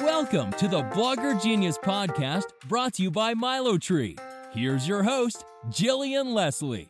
Welcome to the Blogger Genius Podcast, brought to you by MiloTree. Here's your host, Jillian Leslie.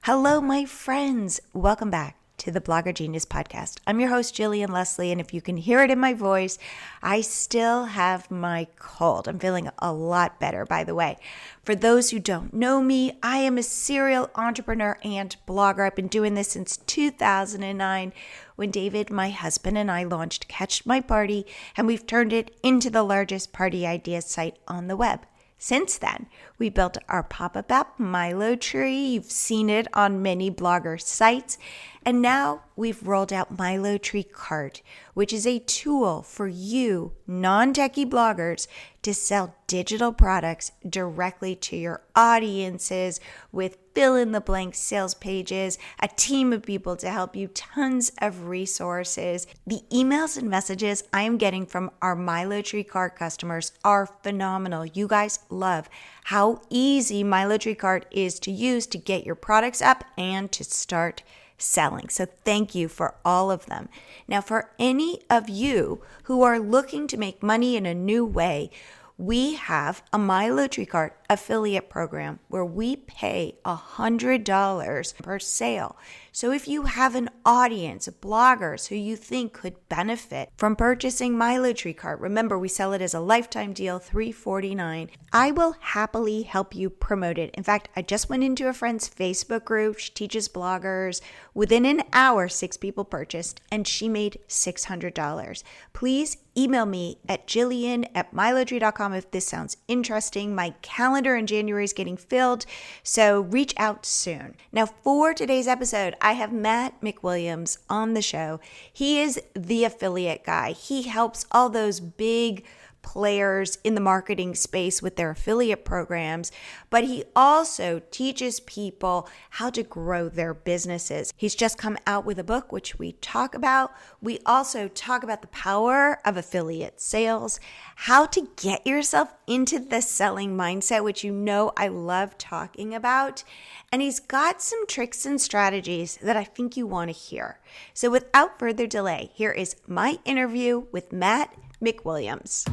Hello, my friends. Welcome back to the Blogger Genius Podcast. I'm your host, Jillian Leslie, and if you can hear it in my voice, I still have my cold. I'm feeling a lot better, by the way. For those who don't know me, I am a serial entrepreneur and blogger. I've been doing this since 2009 when David, my husband, and I launched Catch My Party, and we've turned it into the largest party idea site on the web. Since then, we built our pop-up app, MiloTree. You've seen it on many blogger sites. And now we've rolled out MiloTreeCart, which is a tool for you non-techie bloggers to sell digital products directly to your audiences with fill-in-the-blank sales pages, a team of people to help you, tons of resources. The emails and messages I am getting from our MiloTreeCart customers are phenomenal. You guys love how easy MiloTreeCart is to use to get your products up and to start selling. So thank you for all of them. Now, for any of you who are looking to make money in a new way, we have a MiloTreeCart affiliate program where we pay $100 per sale. So if you have an audience of bloggers who you think could benefit from purchasing MiloTreeCart, remember we sell it as a lifetime deal, $349. I will happily help you promote it. In fact, I just went into a friend's Facebook group. She teaches bloggers. Within an hour, 6 people purchased, and she made $600. Please email me at jillian@milotree.com if this sounds interesting. My calendar in January is getting filled, so reach out soon. Now, for today's episode, I have Matt McWilliams on the show. He is the affiliate guy. He helps all those big players in the marketing space with their affiliate programs, but he also teaches people how to grow their businesses. He's just come out with a book, which we talk about. We also talk about the power of affiliate sales, how to get yourself into the selling mindset, which you know I love talking about. And he's got some tricks and strategies that I think you want to hear. So without further delay, here is my interview with Matt McWilliams.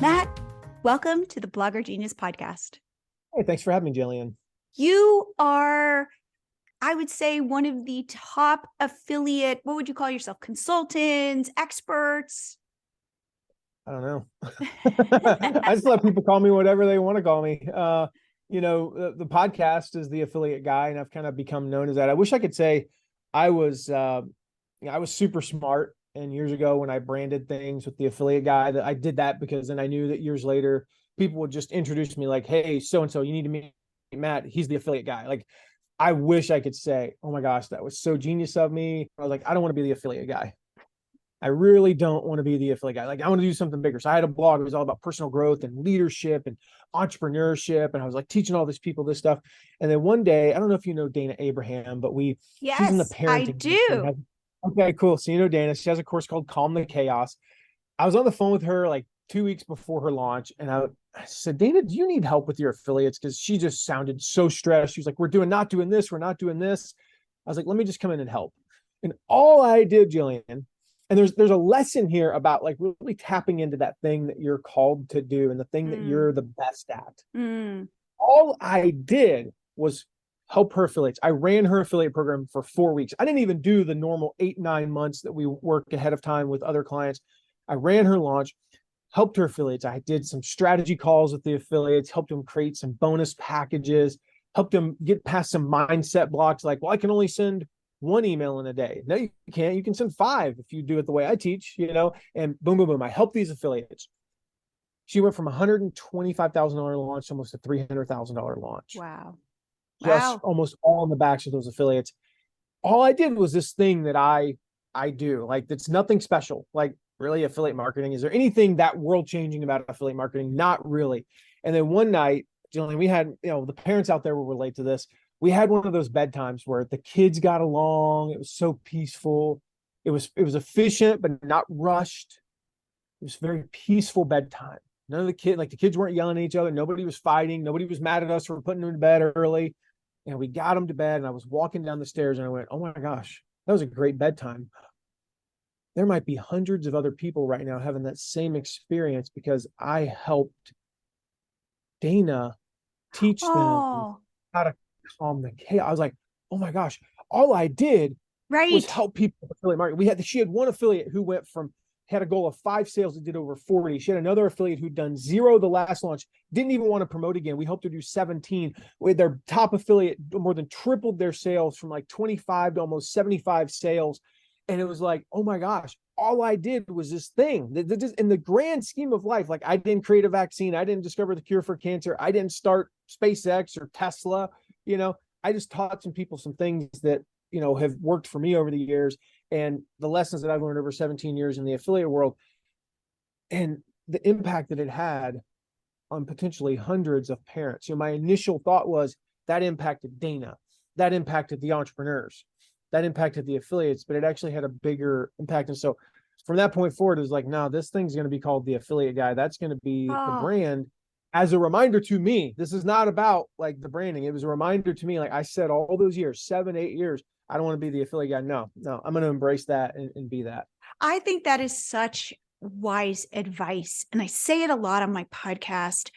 Matt, welcome to the Blogger Genius Podcast. Hey, thanks for having me, Jillian. You are, I would say, one of the top affiliate, what would you call yourself? Consultants, experts? I don't know. I just let people call me whatever they want to call me. The podcast is the affiliate guy, and I've kind of become known as that. I wish I could say I was super smart. And years ago when I branded things with the affiliate guy, that I did that because then I knew that years later, people would just introduce me like, hey, so-and-so, you need to meet Matt. He's the affiliate guy. Like, I wish I could say, oh my gosh, that was so genius of me. I was like, I don't want to be the affiliate guy. I really don't want to be the affiliate guy. Like, I want to do something bigger. So I had a blog. It was all about personal growth and leadership and entrepreneurship. And I was like teaching all these people this stuff. And then one day, I don't know if you know Dana Abraham, but she's in the parenting. I do. Okay, cool. So you know Dana, she has a course called Calm the Chaos. I was on the phone with her like 2 weeks before her launch, and I said, Dana, do you need help with your affiliates? Because she just sounded so stressed. She was like, we're not doing this. I was like, let me just come in and help. And all I did, Jillian, and there's a lesson here about like really tapping into that thing that you're called to do and the thing that you're the best at. All I did was help her affiliates. I ran her affiliate program for 4 weeks. I didn't even do the normal 8-9 months that we work ahead of time with other clients. I ran her launch, helped her affiliates. I did some strategy calls with the affiliates, helped them create some bonus packages, helped them get past some mindset blocks like, well, I can only send 1 email in a day. No, you can't. You can send 5 if you do it the way I teach, and boom, boom, boom. I helped these affiliates. She went from $125,000 launch to almost a $300,000 launch. Wow. Just almost all in the backs of those affiliates. All I did was this thing that I do. Like, it's nothing special. Like, really, affiliate marketing. Is there anything that world changing about affiliate marketing? Not really. And then one night, Jillian, we had, the parents out there will relate to this. We had one of those bedtimes where the kids got along. It was so peaceful. It was efficient, but not rushed. It was very peaceful bedtime. None of the kids weren't yelling at each other. Nobody was fighting. Nobody was mad at us for putting them to bed early. And we got them to bed, and I was walking down the stairs and I went, oh my gosh, that was a great bedtime. there might be hundreds of other people right now having that same experience because I helped Dana teach them Oh, how to calm the chaos. I was like, oh my gosh, all I did was right. help people with affiliate marketing. She had one affiliate who went from had a goal of 5 sales and did over 40. She had another affiliate who'd done 0 the last launch, didn't even want to promote again. We helped her do 17. With their top affiliate more than tripled their sales from like 25 to almost 75 sales. And it was like, oh my gosh, all I did was this thing. In the grand scheme of life, like I didn't create a vaccine, I didn't discover the cure for cancer, I didn't start SpaceX or Tesla. I just taught some people some things that have worked for me over the years, and the lessons that I've learned over 17 years in the affiliate world, and the impact that it had on potentially hundreds of parents. My initial thought was that impacted Dana, that impacted the entrepreneurs, that impacted the affiliates, but it actually had a bigger impact. And so from that point forward, it was like, no, this thing's going to be called the affiliate guy. That's going to be the Oh, brand. As a reminder to me, this is not about like the branding. It was a reminder to me, like I said, all those years, 7, 8 years, I don't want to be the affiliate guy. No, I'm going to embrace that and be that. I think that is such wise advice. And I say it a lot on my podcast.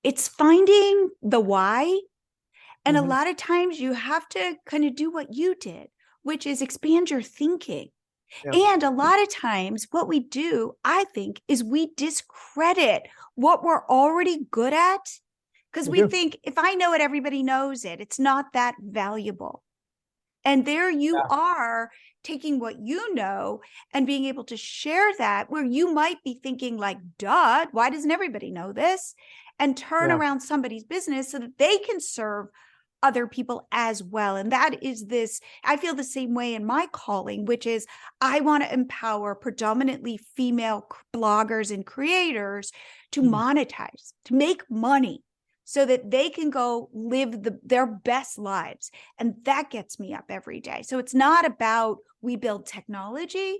It's finding the why. And a Mm-hmm. lot of times you have to kind of do what you did, which is expand your thinking. Yeah. And a lot of times what we do, I think, is we discredit what we're already good at because We we do. think if I know it, everybody knows it. It's not that valuable. And there you Yeah. are taking what you know and being able to share that where you might be thinking like, duh, why doesn't everybody know this? And turn Yeah. around somebody's business so that they can serve other people as well. And that is this, I feel the same way in my calling, which is I want to empower predominantly female bloggers and creators to Mhm. monetize, to make money so that they can go live their best lives. And that gets me up every day. So it's not about we build technology,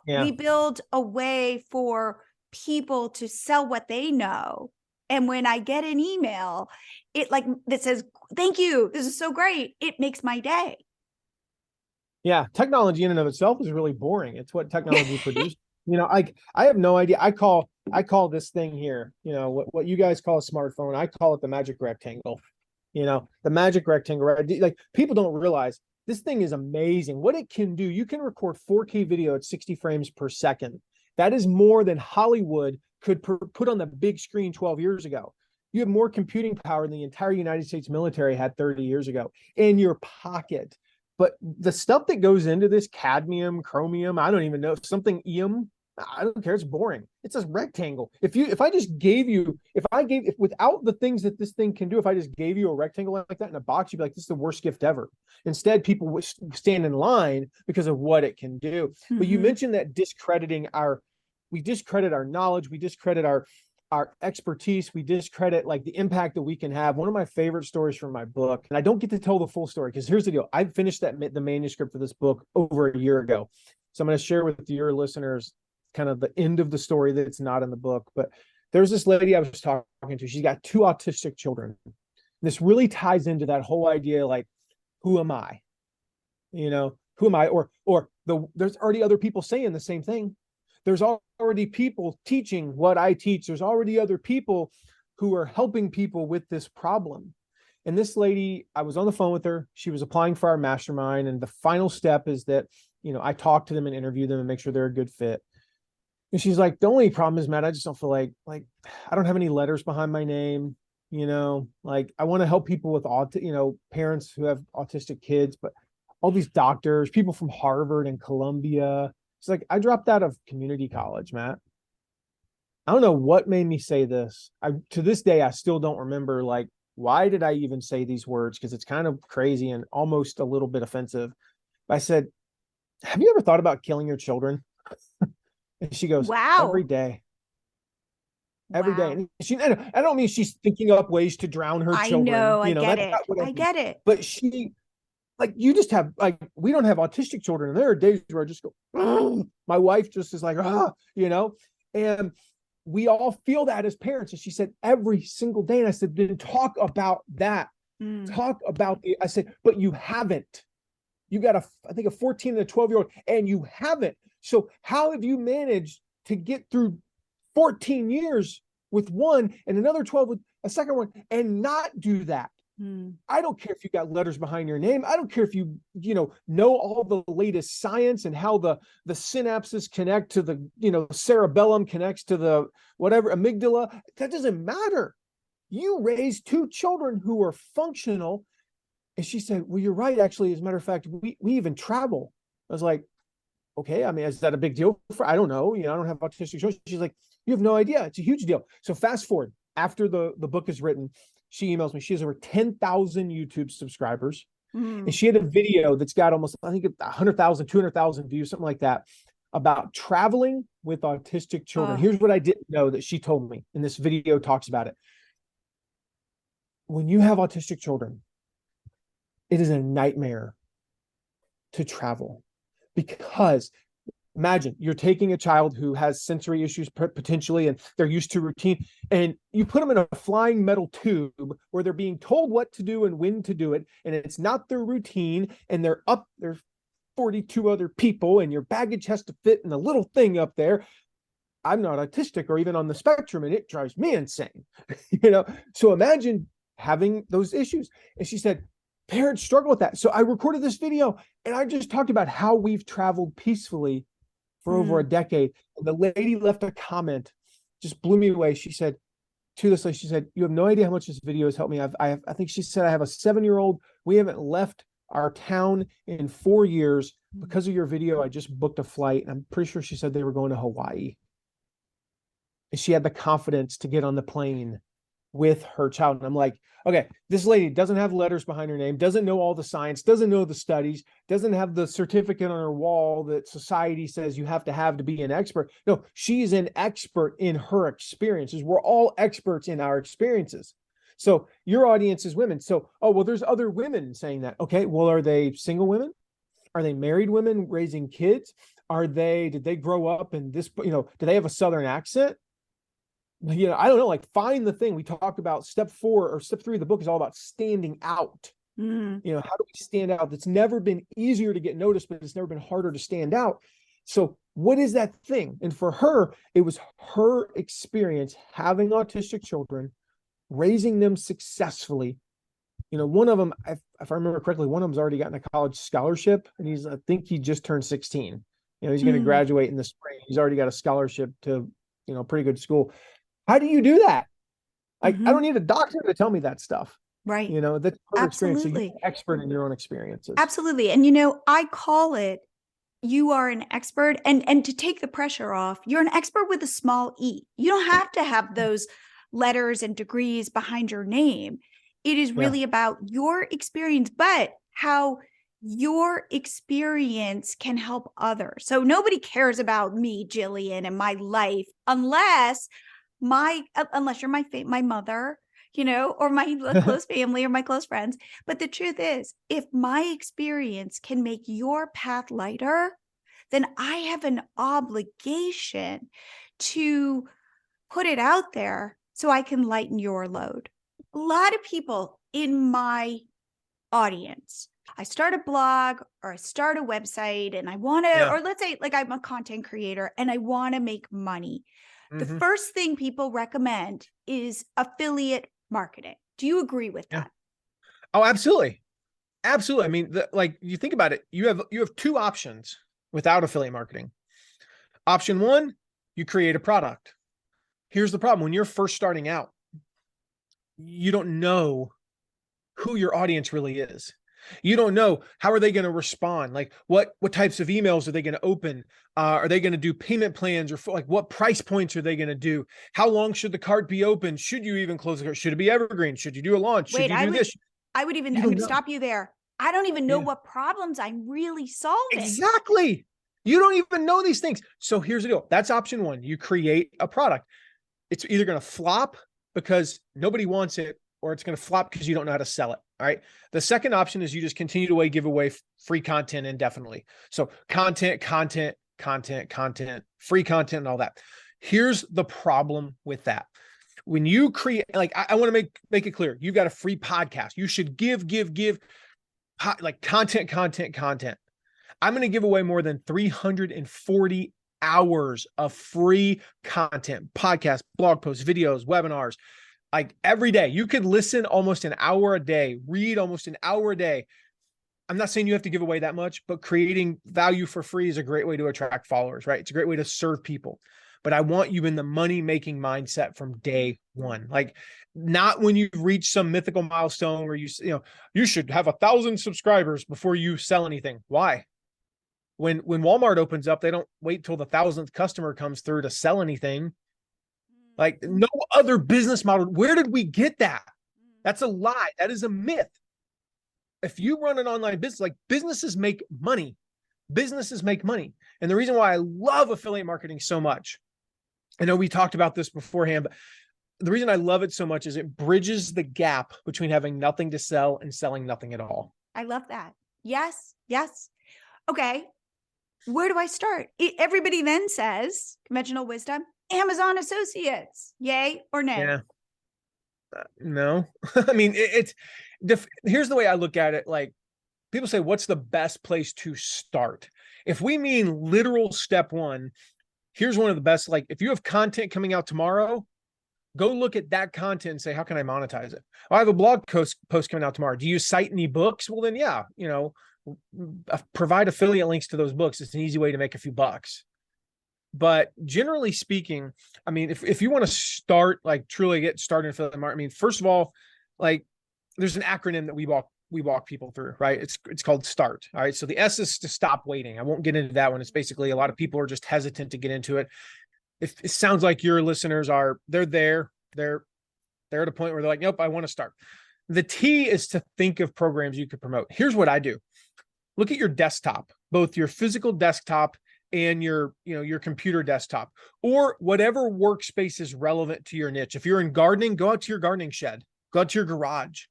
Yeah. we build a way for people to sell what they know. And when I get an email, that says, thank you, this is so great, it makes my day. Yeah. Technology in and of itself is really boring. It's what technology produced. I have no idea. I call this thing here, what you guys call a smartphone. I call it the magic rectangle. The magic rectangle, right? Like people don't realize this thing is amazing. What it can do, you can record 4K video at 60 frames per second. That is more than Hollywood could put on the big screen 12 years ago. You have more computing power than the entire United States military had 30 years ago in your pocket. But the stuff that goes into this, cadmium, chromium, I don't even know, something I don't care. It's boring. It's a rectangle. If without the things that this thing can do, if I just gave you a rectangle like that in a box, you'd be like, this is the worst gift ever. Instead, people would stand in line because of what it can do. Mm-hmm. But you mentioned that we discredit our knowledge. We discredit our expertise. We discredit like the impact that we can have. One of my favorite stories from my book, and I don't get to tell the full story because here's the deal. I finished the manuscript for this book over a year ago. So I'm going to share with your listeners kind of the end of the story that's not in the book. But there's this lady I was talking to. She's got 2 autistic children. This really ties into that whole idea, like, who am I? Who am I? There's already other people saying the same thing. There's already people teaching what I teach. There's already other people who are helping people with this problem. And this lady, I was on the phone with her. She was applying for our mastermind. And the final step is that, I talk to them and interview them and make sure they're a good fit. And she's like, the only problem is, Matt, I just don't feel like I don't have any letters behind my name. Like I want to help people with parents who have autistic kids, but all these doctors, people from Harvard and Columbia. It's like, I dropped out of community college, Matt. I don't know what made me say this. To this day, I still don't remember, like, why did I even say these words? Because it's kind of crazy and almost a little bit offensive. But I said, have you ever thought about killing your children? And she goes, Wow. Every day. Every day. And I don't mean she's thinking up ways to drown her children. I get it. I get it. But she, like, you just have, like, we don't have autistic children. And there are days where I just go, oh, my wife just is like, and we all feel that as parents. And she said, every single day. And I said, then talk about that. Talk about I said, but you haven't. You got I think a 14 and a 12-year-old, and you haven't. So how have you managed to get through 14 years with one and another 12 with a second one and not do that? I don't care if you got letters behind your name. I don't care if you know all the latest science and how the synapses connect to the, cerebellum connects to the whatever amygdala. That doesn't matter. You raised two children who are functional. And she said, well, you're right. Actually, as a matter of fact, we even travel. I was like, okay, I mean, is that a big deal I don't know. I don't have autistic children. She's like, you have no idea. It's a huge deal. So fast forward, after the book is written, she emails me. She has over 10,000 YouTube subscribers. And she had a video that's got almost, I think, 100,000, 200,000 views, something like that, about traveling with autistic children. Here's what I didn't know that she told me, and this video talks about it. When you have autistic children, it is a nightmare to travel, because imagine you're taking a child who has sensory issues potentially, and they're used to routine, and you put them in a flying metal tube where they're being told what to do and when to do it, and it's not their routine, and there's 42 other people, and your baggage has to fit in a little thing up there. I'm not autistic or even on the spectrum, and it drives me insane. So imagine having those issues. And she said parents struggle with that. So I recorded this video, and I just talked about how we've traveled peacefully for over a decade. And the lady left a comment, just blew me away. She said to this lady, she said, you have no idea how much this video has helped me. I think she said, I have a 7-year-old. We haven't left our town in 4 years because of your video. I just booked a flight. I'm pretty sure she said they were going to Hawaii. And she had the confidence to get on the plane with her child. And I'm like, okay, this lady doesn't have letters behind her name, doesn't know all the science, doesn't know the studies, doesn't have the certificate on her wall that society says you have to be an expert. No, she's an expert in her experiences. We're all experts in our experiences. So your audience is women. So, there's other women saying that. Okay, well, are they single women? Are they married women raising kids? Did they grow up in this, do they have a Southern accent? I don't know, like find the thing. We talk about step 4 or step 3 of the book is all about standing out. How do we stand out? It's never been easier to get noticed, but it's never been harder to stand out. So what is that thing? And for her, it was her experience having autistic children, raising them successfully. One of them, if I remember correctly, one of them's already gotten a college scholarship, and I think he just turned 16. He's going to graduate in the spring. He's already got a scholarship to, pretty good school. How do you do that? I don't need a doctor to tell me that stuff. Right. That's her experience. So Absolutely. you're an expert in your own experiences. Absolutely. And, I call it, you are an expert, and to take the pressure off, you're an expert with a small e. You don't have to have those letters and degrees behind your name. It is really about your experience, but how your experience can help others. So nobody cares about me, Jillian, and my life unless you're my mother, or my close family or my close friends. But the truth is, if my experience can make your path lighter, then I have an obligation to put it out there so I can lighten your load. A lot of people in my audience, I start a blog or I start a website and I want to, or let's say like I'm a content creator and I want to make money. The first thing people recommend is affiliate marketing. Do you agree with that? Oh, absolutely. Absolutely. I mean, you think about it, you have 2 options without affiliate marketing. Option 1, you create a product. Here's the problem. When you're first starting out, you don't know who your audience really is. You don't know how are they going to respond? Like what types of emails are they going to open? Are they going to do payment plans, or what price points are they going to do? How long should the cart be open? Should you even close the cart? Should it be evergreen? Should you do a launch? Should you do this? I'm going to stop you there. I don't even know what problems I'm really solving. Exactly. You don't even know these things. So here's the deal. That's option 1. You create a product. It's either going to flop because nobody wants it, or it's going to flop because you don't know how to sell it. All right. The second option is you just continue to give away free content indefinitely. So content, free content, and all that. Here's the problem with that. When you create, I want to make it clear, you've got a free podcast. You should give content. I'm going to give away more than 340 hours of free content, podcasts, blog posts, videos, webinars, like every day. You could listen almost an hour a day, read almost an hour a day. I'm not saying you have to give away that much, but creating value for free is a great way to attract followers, right? It's a great way to serve people. But I want you in the money-making mindset from day one. Like, not when you've reached some mythical milestone where you should have 1,000 subscribers before you sell anything. Why? When Walmart opens up, they don't wait till the 1,000th customer comes through to sell anything. Like, no other business model. Where did we get that? That's a lie. That is a myth. If you run an online business, like, businesses make money. Businesses make money. And the reason why I love affiliate marketing so much, I know we talked about this beforehand, but the reason I love it so much is it bridges the gap between having nothing to sell and selling nothing at all. I love that. Yes. Yes. Okay. Where do I start? Everybody then says, conventional wisdom, Amazon associates, yay or nay? Yeah. No. I mean, here's the way I look at it. Like, people say, what's the best place to start? If we mean literal step one, here's one of the best. Like, if you have content coming out tomorrow, go look at that content and say, how can I monetize it? I have a blog post coming out tomorrow. Do you cite any books? Well, then, yeah, provide affiliate links to those books. It's an easy way to make a few bucks. But generally speaking, I mean, if you want to start, like, truly get started in affiliate marketing, I mean, first of all, like, there's an acronym that we walk people through, right? It's called START. All right. So the S is to stop waiting. I won't get into that one. It's basically a lot of people are just hesitant to get into it. It sounds like your listeners they're at a point where they're like, nope, I want to start. The T is to think of programs you could promote. Here's what I do. Look at your desktop, both your physical desktop and your computer desktop, or whatever workspace is relevant to your niche. If you're in gardening, go out to your gardening shed, go out to your garage.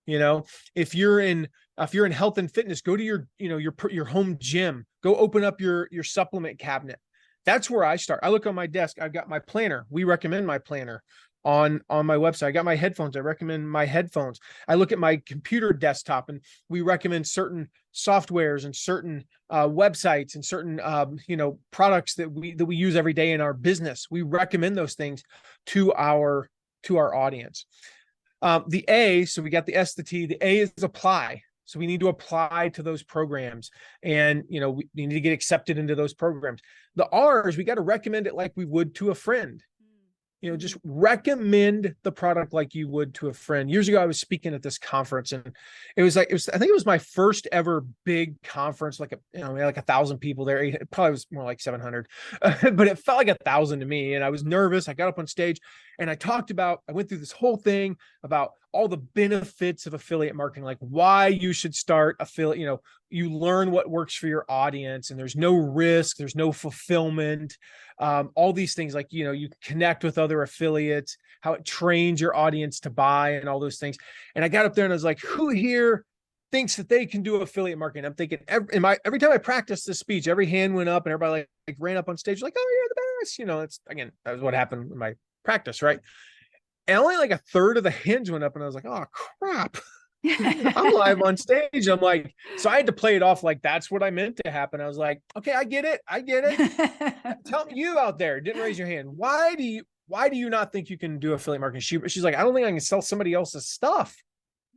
If you're in health and fitness, go to your home gym, go open up your supplement cabinet. That's where I start. I look on my desk. I've got my planner. We recommend my planner on my website. I got my headphones. I recommend my headphones. I look at my computer desktop, and we recommend certain softwares and certain websites and certain products that we use every day in our business. We recommend those things to our audience. The A, so we got the S, the T. The A is apply. So we need to apply to those programs, and we need to get accepted into those programs. The R is we got to recommend it like we would to a friend. Just recommend the product like you would to a friend. Years ago, I was speaking at this conference, and I think it was my first ever big conference, like 1,000 people there. It probably was more like 700, but it felt like 1,000 to me. And I was nervous. I got up on stage and I went through this whole thing about all the benefits of affiliate marketing, like why you should start affiliate. You learn what works for your audience, and there's no risk, there's no fulfillment. All these things, like, you connect with other affiliates, how it trains your audience to buy, and all those things. And I got up there and I was like, who here thinks that they can do affiliate marketing? I'm thinking every time I practiced this speech, every hand went up and everybody like ran up on stage like, oh, you're the best. That was what happened in my practice. Right. And only like a third of the hands went up, and I was like, oh crap. I'm live on stage. I'm like, so I had to play it off like that's what I meant to happen. I was like, okay, I get it. Tell me, you out there didn't raise your hand. Why do you not think you can do affiliate marketing? She's like, I don't think I can sell somebody else's stuff.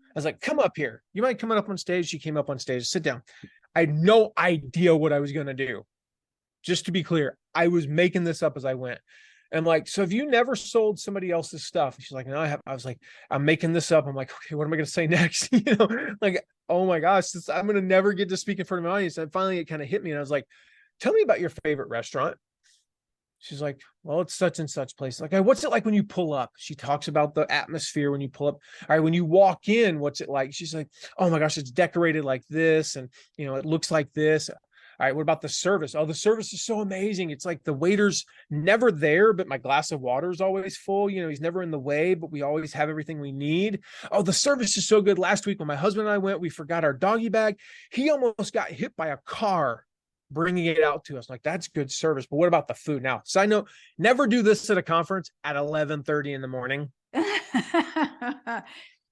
I was like, come up here. You mind coming up on stage? She came up on stage. Sit down. I had no idea what I was going to do. Just to be clear, I was making this up as I went. And I'm like, so have you never sold somebody else's stuff? And she's like, no, I have. I was like, I'm making this up. I'm like, okay, what am I going to say next? Like, oh my gosh, I'm going to never get to speak in front of my audience. And finally it kind of hit me. And I was like, tell me about your favorite restaurant. She's like, well, it's such and such place. Like, what's it like when you pull up? She talks about the atmosphere when you pull up. All right, when you walk in, what's it like? She's like, oh my gosh, it's decorated like this. And, it looks like this. All right, what about the service? Oh, the service is so amazing. It's like the waiter's never there, but my glass of water is always full. He's never in the way, but we always have everything we need. Oh, the service is so good. Last week when my husband and I went, we forgot our doggy bag. He almost got hit by a car bringing it out to us. Like, that's good service. But what about the food? Now, side note, never do this at a conference at 11:30 in the morning.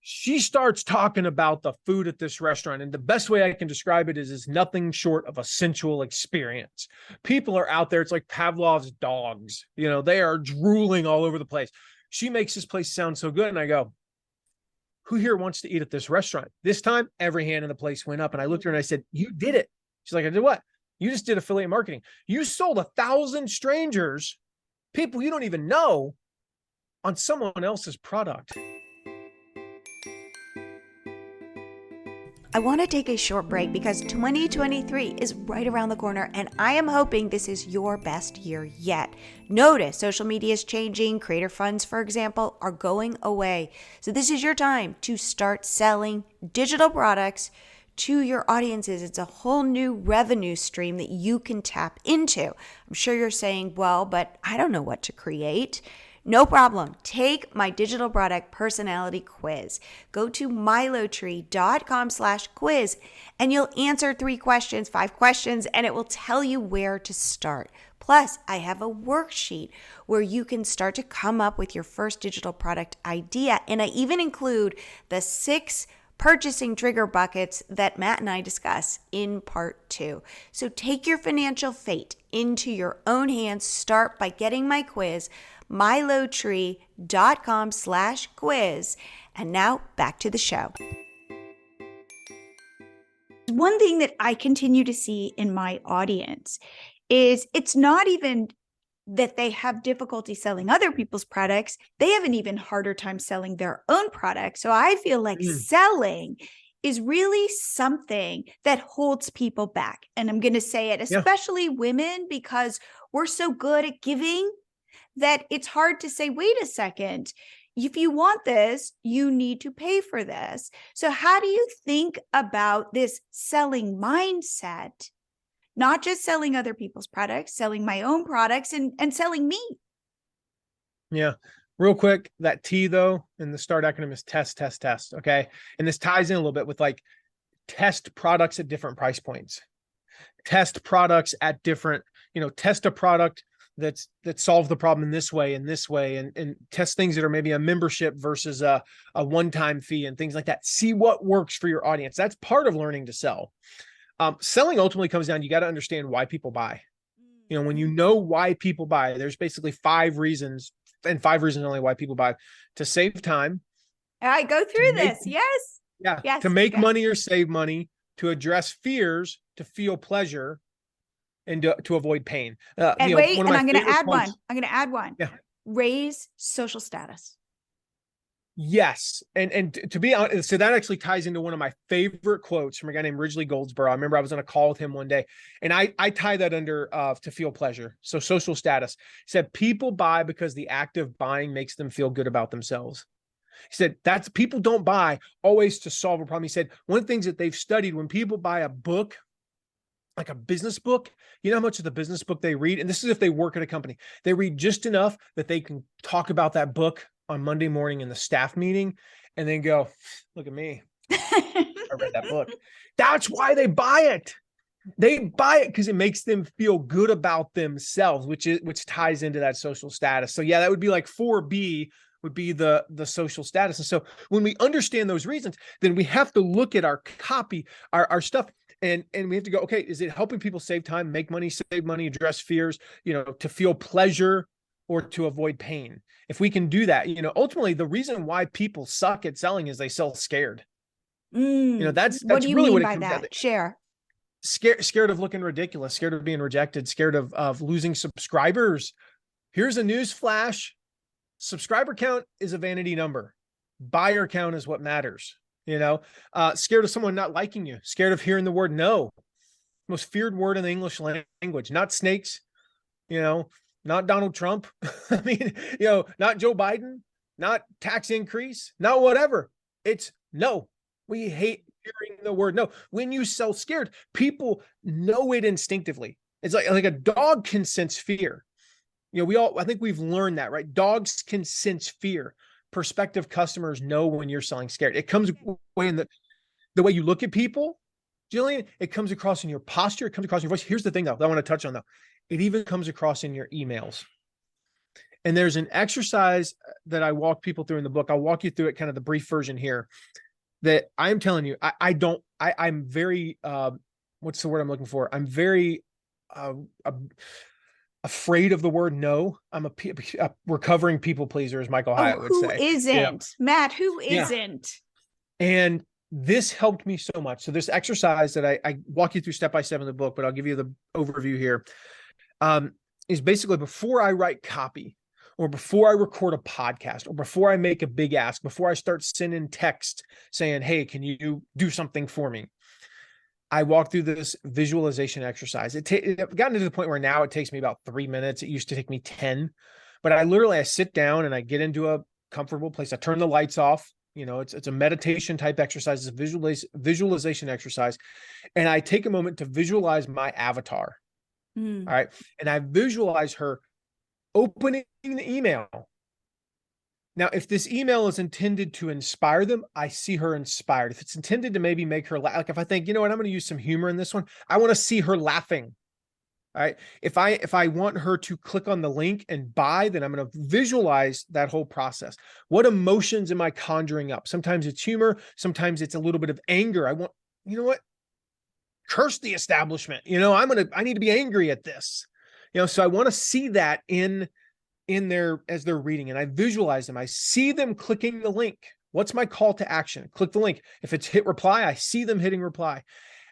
She starts talking about the food at this restaurant. And the best way I can describe it is nothing short of a sensual experience. People are out there. It's like Pavlov's dogs. They are drooling all over the place. She makes this place sound so good. And I go, who here wants to eat at this restaurant? This time, every hand in the place went up. And I looked at her and I said, you did it. She's like, I did what? You just did affiliate marketing. You sold 1,000 strangers, people you don't even know, on someone else's product. I want to take a short break because 2023 is right around the corner and I am hoping this is your best year yet. Notice social media is changing. Creator funds, for example, are going away. So this is your time to start selling digital products to your audiences. It's a whole new revenue stream that you can tap into. I'm sure you're saying, well, but I don't know what to create. No problem. Take my digital product personality quiz. Go to MiloTree.com/quiz and you'll answer 5 questions, and it will tell you where to start. Plus, I have a worksheet where you can start to come up with your first digital product idea. And I even include the 6 purchasing trigger buckets that Matt and I discuss in part 2. So take your financial fate into your own hands. Start by getting my quiz, MiloTree.com/quiz. And now back to the show. One thing that I continue to see in my audience is it's not even that they have difficulty selling other people's products. They have an even harder time selling their own products. So I feel like selling is really something that holds people back. And I'm going to say it, especially women, because we're so good at giving that it's hard to say, wait a second, if you want this, you need to pay for this. So how do you think about this selling mindset? Not just selling other people's products, selling my own products and selling me. Yeah. Real quick, that T though, in the START acronym is test, test, test. Okay. And this ties in a little bit with like test products at different price points. Test products at different, test a product that solve the problem in this way and test things that are maybe a membership versus a one-time fee and things like that. See what works for your audience. That's part of learning to sell. Selling ultimately comes down, you got to understand why people buy. When you know why people buy, there's basically 5 reasons, and 5 reasons only why people buy: to save time. I go through this. Yes. Yeah. Yes. To make money or save money, to address fears, to feel pleasure, and to avoid pain. And wait, and I'm going to add one. I'm going to add one. Yeah. Raise social status. Yes. And to be honest, so that actually ties into one of my favorite quotes from a guy named Ridgely Goldsboro. I remember I was on a call with him one day, and I tie that under to feel pleasure. So social status. He said, people buy because the act of buying makes them feel good about themselves. He said, people don't buy always to solve a problem. He said, one of the things that they've studied, when people buy a book, like a business book, you know how much of the business book they read? And this is if they work at a company. They read just enough that they can talk about that book on Monday morning in the staff meeting and then go, look at me. I read that book. That's why they buy it. They buy it because it makes them feel good about themselves, which ties into that social status. So yeah, that would be like 4B would be the social status. And so when we understand those reasons, then we have to look at our copy, our stuff. And we have to go, okay, is it helping people save time, make money, save money, address fears, to feel pleasure or to avoid pain? If we can do that, ultimately the reason why people suck at selling is they sell scared. That's what do you really mean what it by comes that? down to. Share. Scared of looking ridiculous, scared of being rejected, scared of losing subscribers. Here's a news flash. Subscriber count is a vanity number. Buyer count is what matters. Scared of someone not liking you, scared of hearing the word no, most feared word in the English language, not snakes, not Donald Trump. I mean, not Joe Biden, not tax increase, not whatever. It's no. We hate hearing the word no. When you sell scared, people know it instinctively. It's like a dog can sense fear. I think we've learned that, right? Dogs can sense fear. Prospective customers know when you're selling scared. It comes away in the way you look at people, Jillian. It comes across in your posture. It comes across in your voice. Here's the thing though, that I want to touch on though. It even comes across in your emails. And there's an exercise that I walk people through in the book. I'll walk you through it, kind of the brief version here, that I'm telling you, I'm very, what's the word I'm looking for? I'm very, afraid of the word no. I'm a recovering people pleaser, as Michael Hyatt would who say. isn't? Matt, who Yeah. isn't? And this helped me so much. So this exercise that I walk you through step by step in the book, but I'll give you the overview here, is basically before I write copy, or before I record a podcast, or before I make a big ask, before I start sending text saying, hey, can you do something for me? I walk through this visualization exercise. It's gotten to the point where now it takes me about 3 minutes. It used to take me 10, but I sit down and I get into a comfortable place. I turn the lights off. It's a meditation type exercise. It's a visualization exercise. And I take a moment to visualize my avatar. All right. And I visualize her opening the email. Now, if this email is intended to inspire them, I see her inspired. If it's intended to maybe make her laugh, like if I think, you know what, I'm going to use some humor in this one, I want to see her laughing. All right. If I want her to click on the link and buy, then I'm going to visualize that whole process. What emotions am I conjuring up? Sometimes it's humor. Sometimes it's a little bit of anger. You know what? Curse the establishment. I need to be angry at this. So I want to see that in there as they're reading, and I visualize them. I see them clicking the link. What's my call to action? Click the link. If it's hit reply, I see them hitting reply,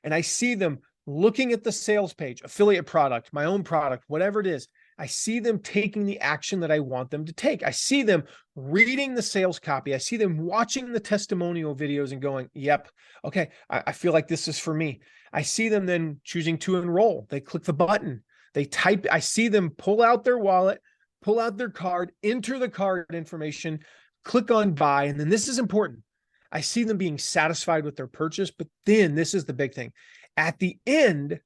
and I see them looking at the sales page, affiliate product, my own product, whatever it is. I see them taking the action that I want them to take. I see them reading the sales copy. I see them watching the testimonial videos and going, yep, okay, I feel like this is for me. I see them then choosing to enroll. They click the button. They type. I see them pull out their wallet, pull out their card, enter the card information, click on buy. And then this is important. I see them being satisfied with their purchase, but then this is the big thing. At the end,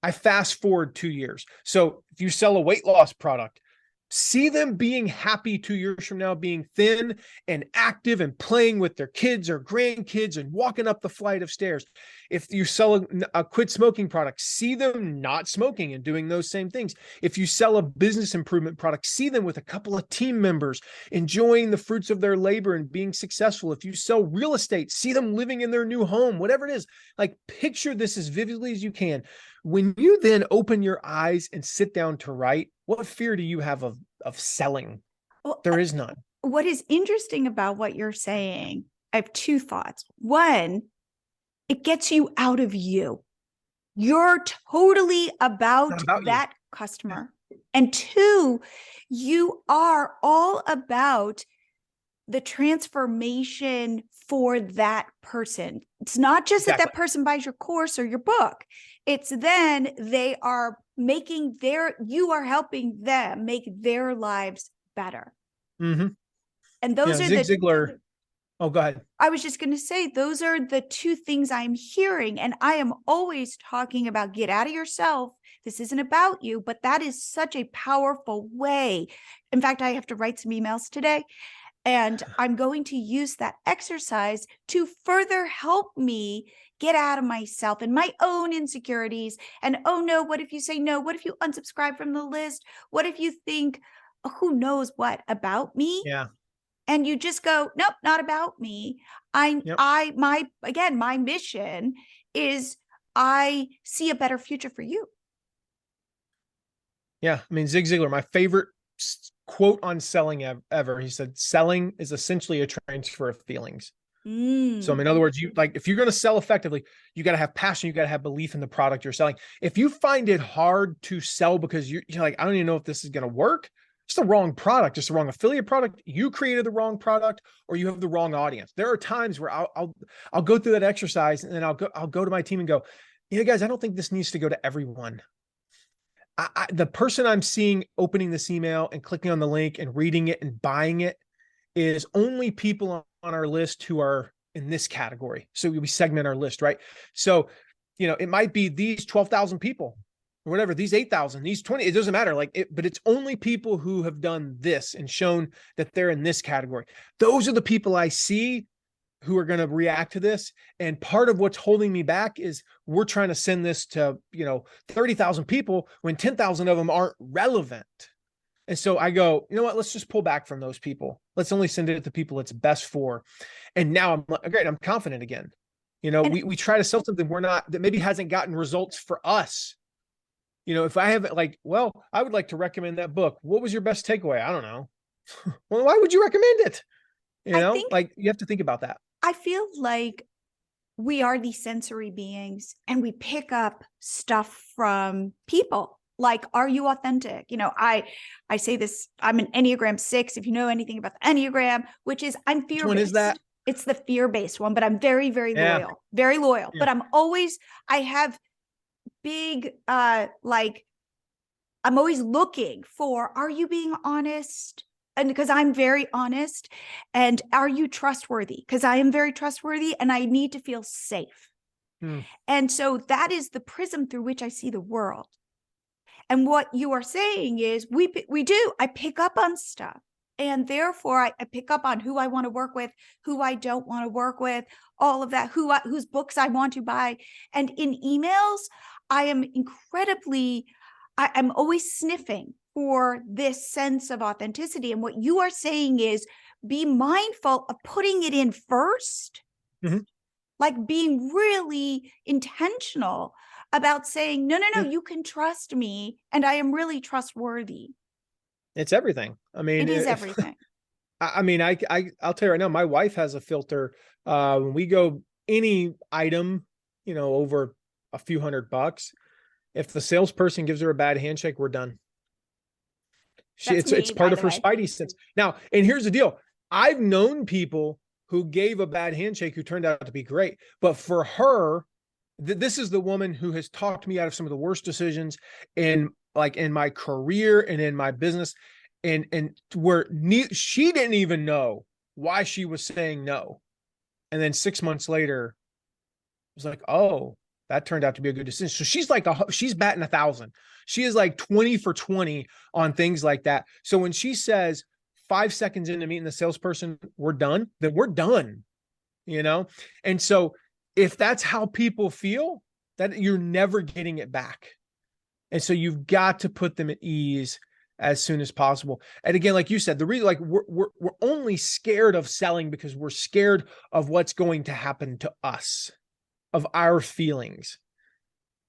I fast forward 2 years. So if you sell a weight loss product, see them being happy 2 years from now, being thin and active and playing with their kids or grandkids and walking up the flight of stairs. If you sell a quit smoking product, see them not smoking and doing those same things. If you sell a business improvement product, see them with a couple of team members enjoying the fruits of their labor and being successful. If you sell real estate, see them living in their new home, whatever it is. Like, picture this as vividly as you can. When you then open your eyes and sit down to write, what fear do you have of selling? Well, there is none. What is interesting about what you're saying, I have two thoughts. One, it gets you out of you. You're totally about that customer. And two, you are all about the transformation for that person. It's not just that that person buys your course or your book. It's then they are making you are helping them make their lives better. Mm-hmm. And those are Zig Ziglar. Oh, go ahead. I was just going to say, those are the two things I'm hearing. And I am always talking about get out of yourself. This isn't about you, but that is such a powerful way. In fact, I have to write some emails today. And I'm going to use that exercise to further help me get out of myself and my own insecurities. And, oh no, what if you say no? What if you unsubscribe from the list? What if you think, who knows what about me? Yeah. And you just go, nope, not about me. My mission is I see a better future for you. Yeah. I mean, Zig Ziglar, my favorite quote on selling ever. He said, selling is essentially a transfer of feelings. So in other words, if you're going to sell effectively, you got to have passion. You got to have belief in the product you're selling. If you find it hard to sell because you're like, I don't even know if this is going to work, it's the wrong product. It's the wrong affiliate product. You created the wrong product, or you have the wrong audience. There are times where I'll go through that exercise, and then I'll go to my team and go, guys, I don't think this needs to go to everyone. The person I'm seeing opening this email and clicking on the link and reading it and buying it is only people on our list who are in this category. So we segment our list, right? So, it might be these 12,000 people or whatever, these 8,000, these 20, it doesn't matter. But it's only people who have done this and shown that they're in this category. Those are the people I see who are going to react to this. And part of what's holding me back is we're trying to send this to, 30,000 people when 10,000 of them aren't relevant. And so I go, you know what? Let's just pull back from those people. Let's only send it to people it's best for. And now I'm like, great. I'm confident again. And We try to sell something that maybe hasn't gotten results for us. If I haven't I would like to recommend that book. What was your best takeaway? I don't know. Well, why would you recommend it? I think You have to think about that. I feel like we are these sensory beings and we pick up stuff from people. Like, are you authentic? I say this, I'm an Enneagram 6. If you know anything about the Enneagram, which is I'm fear-based. Which one is that? It's the fear-based one, but I'm very, very loyal, very loyal. Yeah. But I have big, I'm always looking for, are you being honest? And because I'm very honest. And are you trustworthy? Because I am very trustworthy and I need to feel safe. And so that is the prism through which I see the world. And what you are saying is I pick up on stuff. And therefore I pick up on who I want to work with, who I don't want to work with, all of that, whose books I want to buy. And in emails, I am I'm always sniffing for this sense of authenticity. And what you are saying is be mindful of putting it in first, like being really intentional about saying, no, you can trust me. And I am really trustworthy. It's everything. I mean, it is everything. I'll tell you right now, my wife has a filter. When we go any item, over a few $100, if the salesperson gives her a bad handshake, we're done. It's part of her spidey sense. Now, and here's the deal. I've known people who gave a bad handshake who turned out to be great. But for her, this is the woman who has talked me out of some of the worst decisions in my career and in my business, and where she didn't even know why she was saying no. And then 6 months later, it was like, oh, that turned out to be a good decision. So she's batting 1,000. She is like 20 for 20 on things like that. So when she says 5 seconds into meeting the salesperson, we're done, then we're done, And so if that's how people feel, that you're never getting it back. And so you've got to put them at ease as soon as possible. And again, like you said, the reason, we're only scared of selling because we're scared of what's going to happen to us, of our feelings,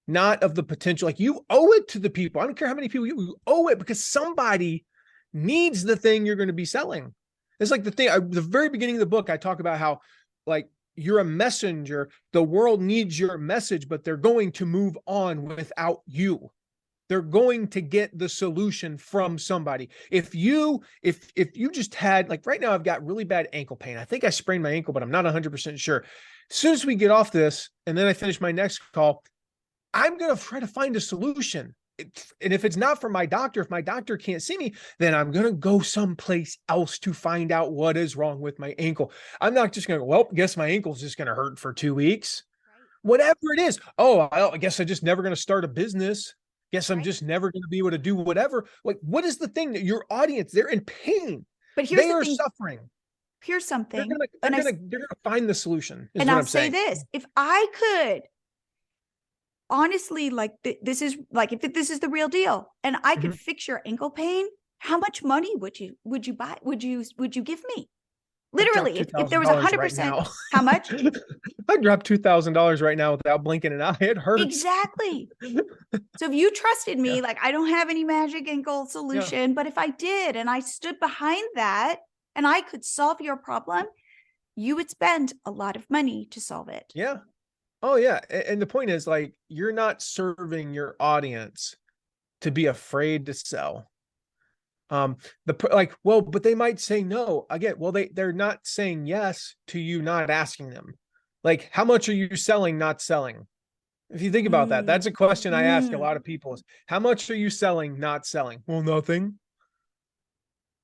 not of the potential. Like, you owe it to the people. I don't care how many people you owe it, because somebody needs the thing you're going to be selling. It's like the very beginning of the book, I talk about how, like, you're a messenger. The world needs your message, but they're going to move on without you. They're going to get the solution from somebody. If you just had, like, right now, I've got really bad ankle pain. I think I sprained my ankle, but I'm not 100% sure. As soon as we get off this and then I finish my next call, I'm going to try to find a solution. And if it's not for my doctor, if my doctor can't see me, then I'm going to go someplace else to find out what is wrong with my ankle. I'm not just going to go, well, guess my ankle's just going to hurt for 2 weeks. Right. Whatever it is. Oh, I guess I'm just never going to start a business. Guess I'm just never going to be able to do whatever. Like, what is the thing that your audience, they're in pain. But here's the thing. Suffering. Here's something. They're going to find the solution. And I'll say this, if I could honestly, like, this is like, if this is the real deal and I could fix your ankle pain, how much money would you buy? Would you give me? Literally, if there was 100%, how much? I dropped $2,000 right now without blinking an eye. It hurts. Exactly. So if you trusted me, like, I don't have any magic ankle solution, but if I did, and I stood behind that and I could solve your problem, you would spend a lot of money to solve it. Yeah. Oh yeah. And the point is, like, you're not serving your audience to be afraid to sell. But they might say no again. Well, they're not saying yes to you not asking them. Like, how much are you selling, not selling? If you think about that, that's a question I ask a lot of people is, how much are you selling, not selling? Well, nothing.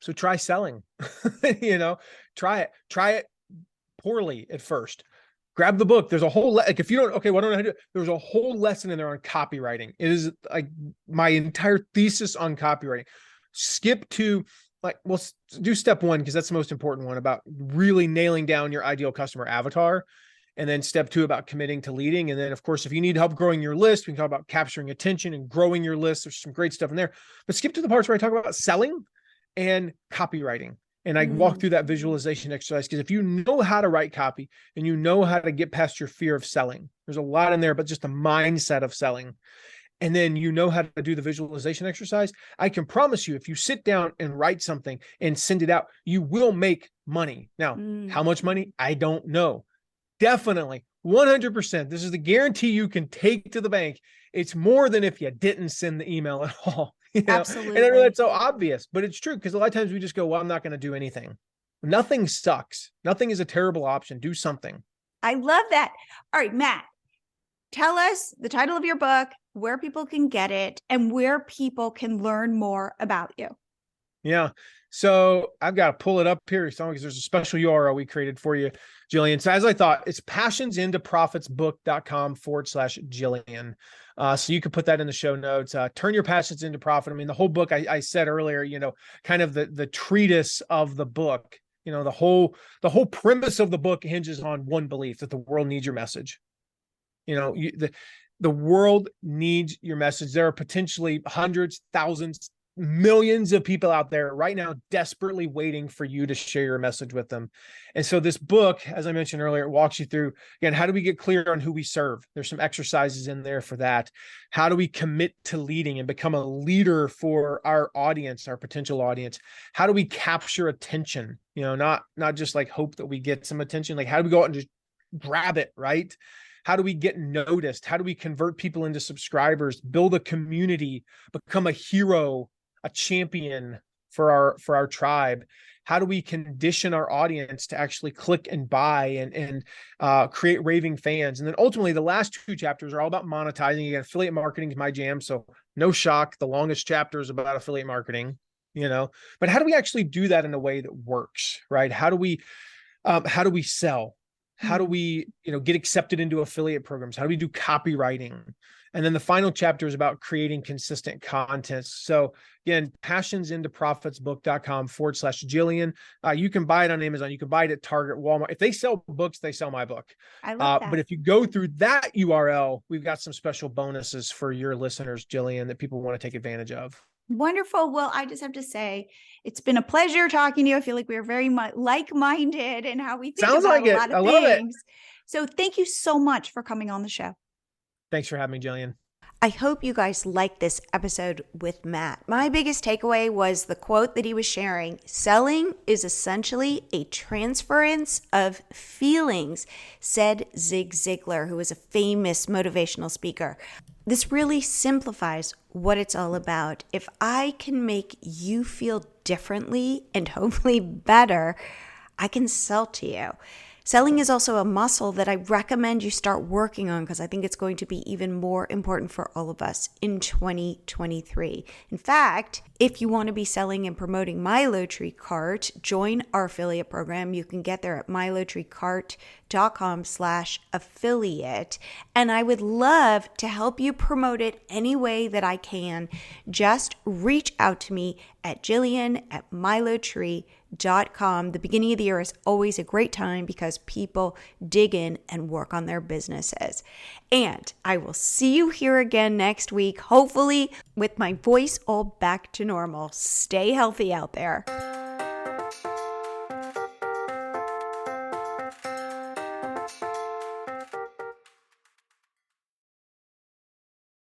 So try selling, try it poorly at first. Grab the book. There's a whole, like, if you don't, okay, what don't I do? There's a whole lesson in there on copywriting. It is like my entire thesis on copywriting. Skip to, do step one, because that's the most important one, about really nailing down your ideal customer avatar. And then step 2 about committing to leading. And then, of course, if you need help growing your list, we can talk about capturing attention and growing your list. There's some great stuff in there. But skip to the parts where I talk about selling and copywriting. And I walk through that visualization exercise, because if you know how to write copy and you know how to get past your fear of selling, there's a lot in there, but just the mindset of selling. And then you know how to do the visualization exercise. I can promise you, if you sit down and write something and send it out, you will make money. Now, how much money? I don't know. Definitely 100%. This is the guarantee you can take to the bank. It's more than if you didn't send the email at all. Absolutely. And I know that's so obvious, but it's true, because a lot of times we just go, well, I'm not going to do anything. Nothing sucks. Nothing is a terrible option. Do something. I love that. All right, Matt, tell us the title of your book, where people can get it, and where people can learn more about you. Yeah. So I've got to pull it up here because there's a special URL we created for you, Jillian. So as I thought, it's passionsintoprofitsbook.com/Jillian. So you could put that in the show notes. Turn your passions into profit. I mean, the whole book, I said earlier, kind of the treatise of the book, the whole premise of the book hinges on one belief: that the world needs your message. The world needs your message. There are potentially hundreds, thousands, millions of people out there right now desperately waiting for you to share your message with them. And so this book, as I mentioned earlier, it walks you through, again, how do we get clear on who we serve? There's some exercises in there for that. How do we commit to leading and become a leader for our audience, our potential audience? How do we capture attention? Not just like hope that we get some attention. Like, how do we go out and just grab it, right? How do we get noticed? How do we convert people into subscribers, build a community, become a hero, a champion for our tribe? How do we condition our audience to actually click and buy and create raving fans? And then ultimately, the last 2 chapters are all about monetizing. Again, affiliate marketing is my jam, so no shock. The longest chapter is about affiliate marketing. But how do we actually do that in a way that works, right? How do we sell? How do we, get accepted into affiliate programs? How do we do copywriting? And then the final chapter is about creating consistent content. So again, passionsintoprofitsbook.com/Jillian. You can buy it on Amazon. You can buy it at Target, Walmart. If they sell books, they sell my book. I love that. But if you go through that URL, we've got some special bonuses for your listeners, Jillian, that people want to take advantage of. Wonderful. Well, I just have to say, it's been a pleasure talking to you. I feel like we are very much like-minded in how we think Sounds about like a lot it. of I love things. So thank you so much for coming on the show. Thanks for having me, Jillian. I hope you guys liked this episode with Matt. My biggest takeaway was the quote that he was sharing. Selling is essentially a transference of feelings, said Zig Ziglar, who is a famous motivational speaker. This really simplifies what it's all about. If I can make you feel differently and hopefully better, I can sell to you. Selling is also a muscle that I recommend you start working on, because I think it's going to be even more important for all of us in 2023. In fact, if you want to be selling and promoting MiloTreeCart, join our affiliate program. You can get there at MiloTreeCart.com/affiliate. And I would love to help you promote it any way that I can. Just reach out to me at Jillian@MiloTree.com. The beginning of the year is always a great time because people dig in and work on their businesses. And I will see you here again next week, hopefully with my voice all back to normal. Stay healthy out there.